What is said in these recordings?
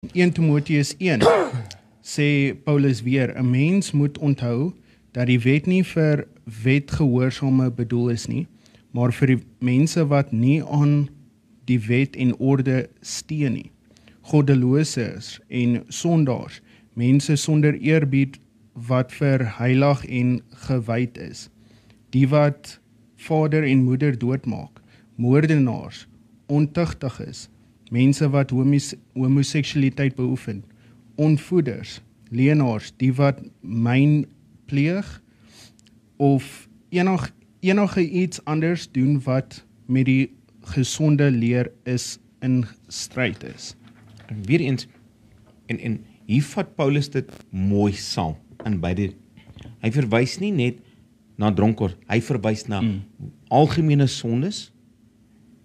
1 Timoteus 1 sê Paulus weer, 'n mens moet onthou dat die wet nie vir wetgehoorsame bedoel is nie, maar vir die mense wat nie aan die wet en orde steun nie. Goddeloses en sondaars, mense sonder eerbied wat vir heilig en gewyd is, die wat vader en moeder doodmaak, moordenaars, ontuchtig is, mense wat homoseksualiteit beoefen, onvoeders, leenaars, die wat myn pleeg of enige iets anders doen wat met die gesonde leer is in stryd is. En weer eens, en hier vat Paulus dit mooi saam in beide. Hy verwys nie net na dronkaard, hy verwys na algemene sondes,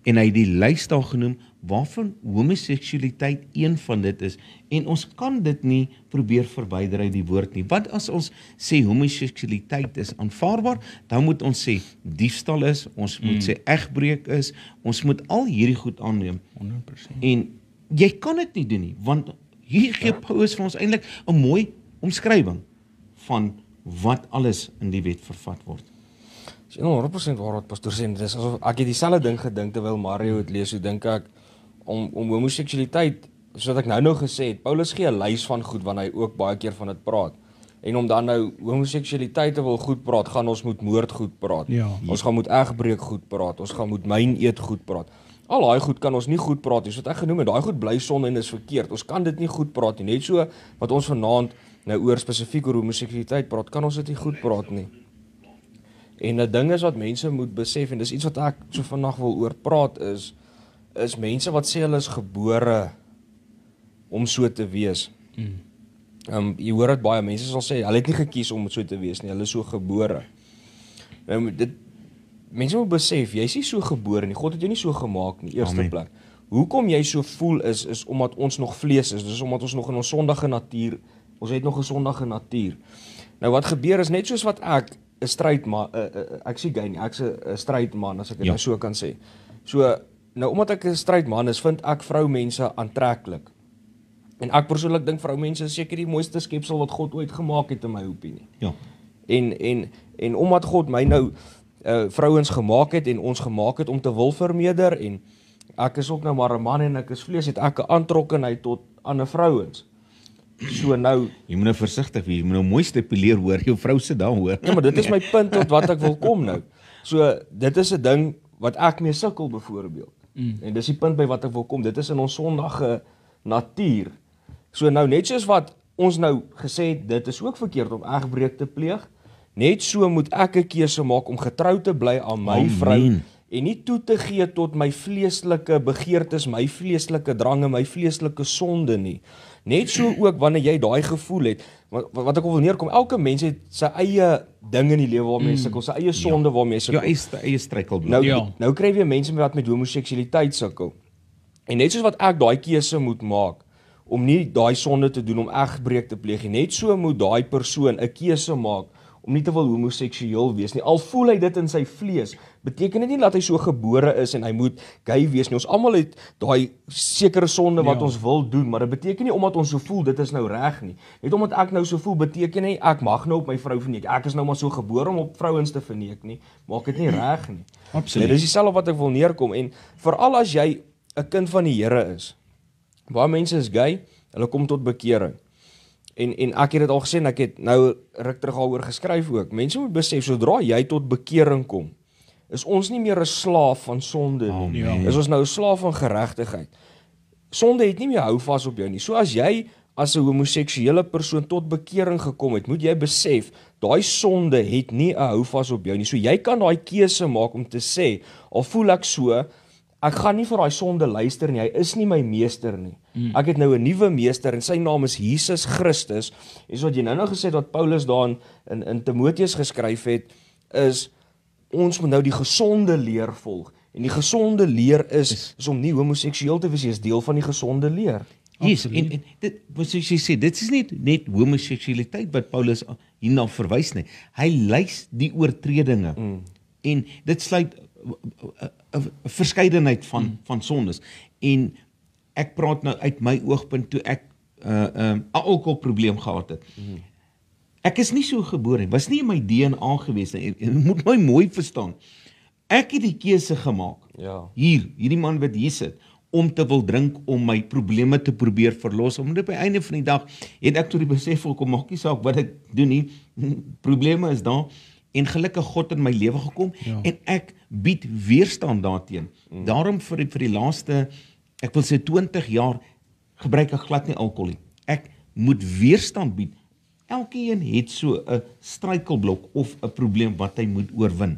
en hy het die lys daar genoem, waarvan homoseksualiteit een van dit is, en ons kan dit nie probeer verwyder uit die woord nie. Wat as ons sê homoseksualiteit is aanvaarbaar, dan moet ons sê diefstal is, ons moet sê egbreek is, ons moet al hierdie goed aanneem. 100%. En jy kan dit nie doen nie, want hier gee Paulus vir ons eintlik 'n mooi omskrywing van wat alles in die wet vervat word. Dis 100% waar wat pastoor sê. Dis asof ek het dieselfde ding gedink terwyl Mario het lees. Hoe dink ek om homoseksualiteit, soos ek nou gesê het, Paulus gee 'n lys van goed wanneer hy ook baie keer van dit praat. En om dan nou homoseksualiteit te wil goed praat, gaan ons moet moord goed praat. Ja. Ons gaan moet egbreek goed praat. Ons gaan moet myn eet goed praat. Al daai goed kan ons nie goed praat nie. Soos wat ek genoem het, daai goed bly sonde en is verkeerd. Ons kan dit nie goed praat nie. Net so wat ons vanaand nou oor spesifiek oor homoseksualiteit praat, kan ons dit nie goed praat nie. En 'n ding is wat mense moet besef, en dis iets wat ek so vandag wil oor praat, is mense wat sê hulle is gebore om so te wees. Jy hoor dit baie, mense sal sê, hulle het nie gekies om so te wees nie, hulle is so gebore. Mense moet besef, jy is nie so gebore nie, God het jou nie so gemaak nie, eerste plek. Hoekom jy so voel is omdat ons nog vlees is, dis omdat ons nog in ons sondige natuur, ons het nog 'n sondige natuur. Nou wat gebeur is, net soos wat ek 'n strydman, ek sê gay nie, ek's 'n strydman, as ek dit nou so kan sê. So, nou omdat ek 'n strydman is, vind ek vroumense aantreklik. En ek persoonlik dink vroumense is seker die mooiste skepsel wat God ooit gemaak het in my opinie. Ja. En omdat God my nou vrouens gemaak het en ons gemaak het om te wil vermeerder, en ek is ook nou maar 'n man en ek is vlees, het ek 'n aantrokkenheid tot ander vrouens. So nou, Jy moet nou versigtig wees, jy moet nou mooi stipuleer hoor, jou vrou sit daar hoor. ja, maar dit is my punt tot wat ek wil kom nou. So dit is 'n ding wat ek mee sukkel byvoorbeeld. En dis die punt by wat ek wil kom. Dit is in ons sondige natuur. So nou net soos wat ons nou gesê het, dit is ook verkeerd om egbreek te pleeg. Net so moet ek 'n keuse maak om getrou te bly aan my vrou en nie toe te gee tot my vleeslike begeertes, my vleeslike drange, my vleeslike sonde nie. Net so ook wanneer jy daai gevoel het, wat ek wil neerkom, elke mens het sy eie ding in die lewe waarmee hy sukkel, sy eie sonde waarmee hy sukkel. Ja, eie struikelblok. Nou kry jy mense wat met homoseksualiteit sukkel. En net soos wat ek daai keuse moet maak om nie daai sonde te doen, om egbreek te pleeg nie, net so moet daai persoon 'n keuse maak om nie te wil homoseksueel wees nie. Al voel hy dit in sy vlees, beteken dit nie dat hy so gebore is en hy moet gay wees nie. Ons almal het daai sekere sonde wat ons wil doen, maar dit beteken nie omdat ons so voel dit is nou reg nie. Net omdat ek nou so voel beteken nie ek mag nou op my vrou verneek. Ek is nou maar so gebore om op vrouens te verneek nie. Maak dit nie reg nie. Absoluut. Dit is dieselfde wat ek wil neerkom, en veral as jy 'n kind van die Here is. Baie mense is gay, hulle kom tot bekering. En ek het dit al gesê, en ek het nou ruk terug daaroor geskryf ook. Mense moet besef, sodra jy tot bekering kom, is ons nie meer 'n slaaf van sonde nie. Is ons nou 'n slaaf van geregtigheid. Sonde het nie meer hou vas op jou nie. So as jy as 'n homoseksuele persoon tot bekering gekom het, moet jy besef, daai sonde het nie 'n hou vas op jou nie. So jy kan daai keuse maak om te sê, al voel ek so, ek gaan nie vir daai sonde luister nie, hy is nie my meester nie. Ek het nou 'n nuwe meester en sy naam is Jesus Christus. En so wat jy nou gesê het wat Paulus daar in Timoteus geskryf het, is ons moet nou die gesonde leer volg. En die gesonde leer is om nie homoseksueel te wees, is deel van die gesonde leer. Yes, en dit, soos jy sê, dit is net homoseksualiteit wat Paulus hierna verwys nie. Hy lys die oortredinge. En dit sluit 'n verskeidenheid van sondes. En ek praat nou uit my oogpunt toe ek 'n alkoholprobleem gehad het. Ek is nie so gebore nie, was nie in my DNA gewees nie. Jy moet my mooi verstaan. Ek het die keuse gemaak. Ja. Hierdie man wat hier sit, om te wil drink, om my probleme te probeer verlos. Omdat op die einde van die dag het ek tot die besef gekom, maak nie saak wat ek doen nie, probleme is daar, en gelukkig God in my lewe gekom, en ek bied weerstand daarteen. Daarom vir die laaste, ek wil sê 20 jaar, gebruik ek glad nie alkohol nie. Ek moet weerstand bied. Elkeen het so 'n struikelblok of 'n probleem wat hy moet oorwin.